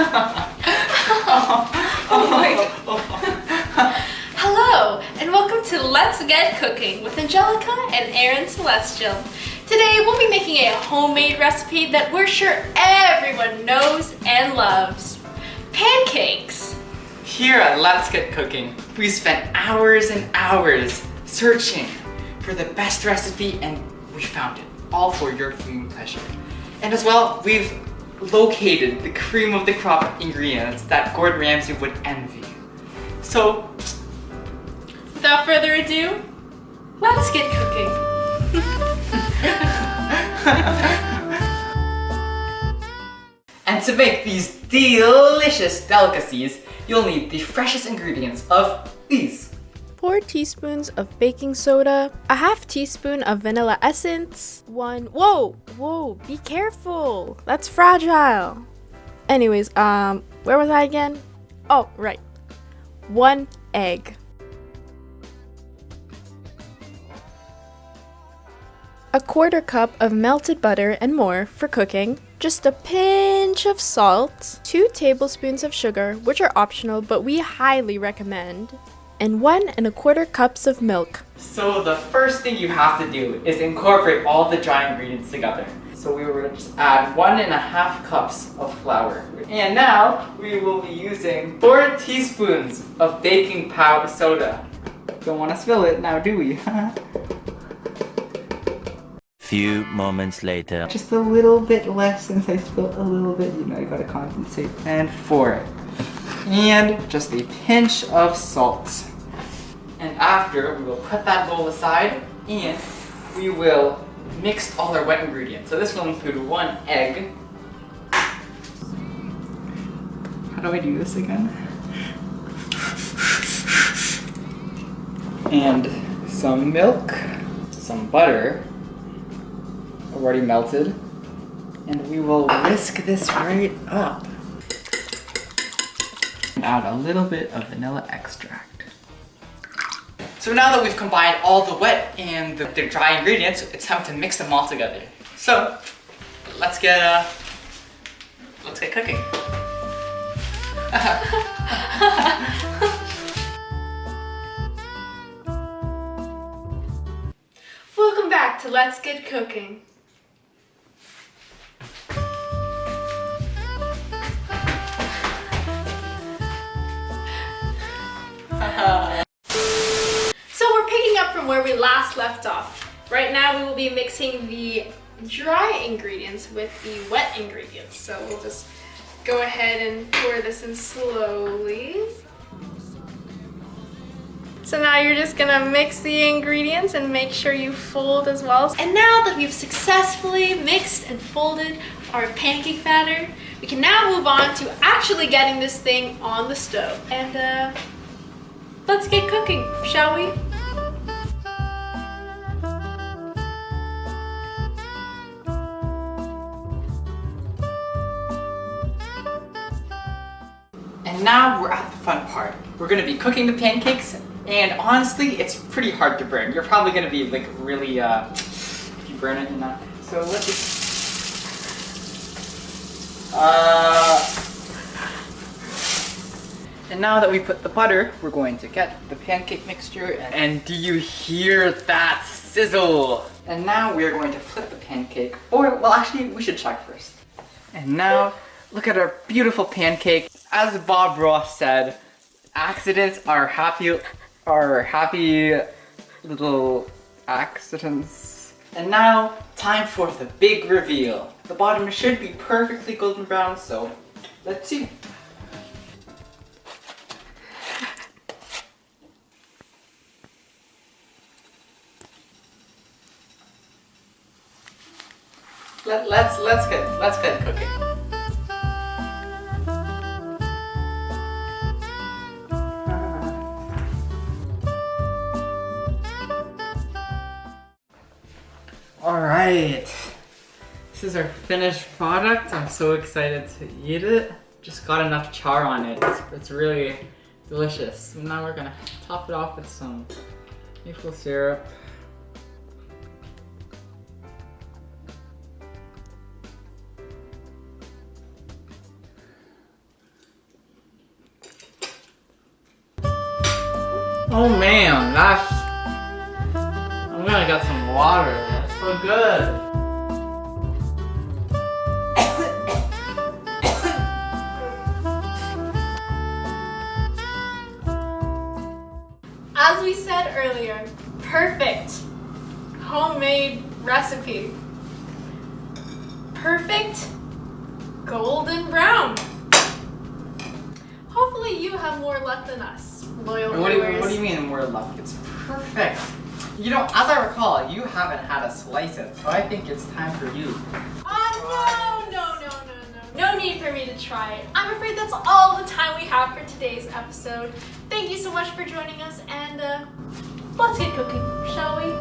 Oh my God. Hello, and welcome to Let's Get Cooking with Angelica and Aaron Celestial. Today we'll be making a homemade recipe that we're sure everyone knows and loves. Pancakes. Here at Let's Get Cooking, we spent hours and hours searching for the best recipe, and we found it, all for your viewing pleasure. And as well, we've located the cream of the crop ingredients that Gordon Ramsay would envy. So, without further ado, let's get cooking. And to make these delicious delicacies, you'll need the freshest ingredients of these. 4 teaspoons of baking soda, a half teaspoon of vanilla essence, whoa, be careful, that's fragile. Anyways, where was I again? Oh, right, 1 egg. A 1/4 cup of melted butter and more for cooking, just a pinch of salt, 2 tablespoons of sugar, which are optional but we highly recommend, and 1 1/4 cups of milk. So the first thing you have to do is incorporate all the dry ingredients together. So we will just add 1½ cups of flour. And now we will be using 4 teaspoons of baking powder soda. Don't want to spill it now, do we? Few moments later. Just a little bit less since I spilled a little bit. You know, I gotta compensate. And 4. And just a pinch of salt. And after, we will put that bowl aside and we will mix all our wet ingredients. So this will include 1 egg. How do I do this again? And some milk, some butter, already melted. And we will whisk this right up. Add a little bit of vanilla extract. So now that we've combined all the wet and the dry ingredients, it's time to mix them all together. So let's get cooking. Welcome back to Let's Get Cooking. So we're picking up from where we last left off. Right now we will be mixing the dry ingredients with the wet ingredients. So we'll just go ahead and pour this in slowly. So now you're just gonna mix the ingredients and make sure you fold as well. And now that we've successfully mixed and folded our pancake batter, we can now move on to actually getting this thing on the stove. And let's get cooking, shall we? And now we're at the fun part. We're gonna be cooking the pancakes, and honestly, it's pretty hard to burn. You're probably gonna be like really, if you burn it, you know. So let's just, and now that we put the butter, we're going to get the pancake mixture, and do you hear that sizzle? And now we're going to flip the pancake, or, well actually, we should check first. And now, look at our beautiful pancake. As Bob Ross said, accidents are happy little accidents. And now, time for the big reveal. The bottom should be perfectly golden brown, so let's see. Let's get cooking. Alright, this is our finished product. I'm so excited to eat it. Just got enough char on it. It's really delicious. And now we're gonna top it off with some maple syrup. Oh man, that's... I'm gonna get some water. That's so good. As we said earlier, perfect homemade recipe. Perfect golden brown. Hopefully you have more luck than us, loyal viewers. What do you mean more luck? It's perfect. You know, as I recall, you haven't had a slice yet, so I think it's time for you. Oh, no need for me to try it. I'm afraid that's all the time we have for today's episode. Thank you so much for joining us, and let's get cooking, shall we?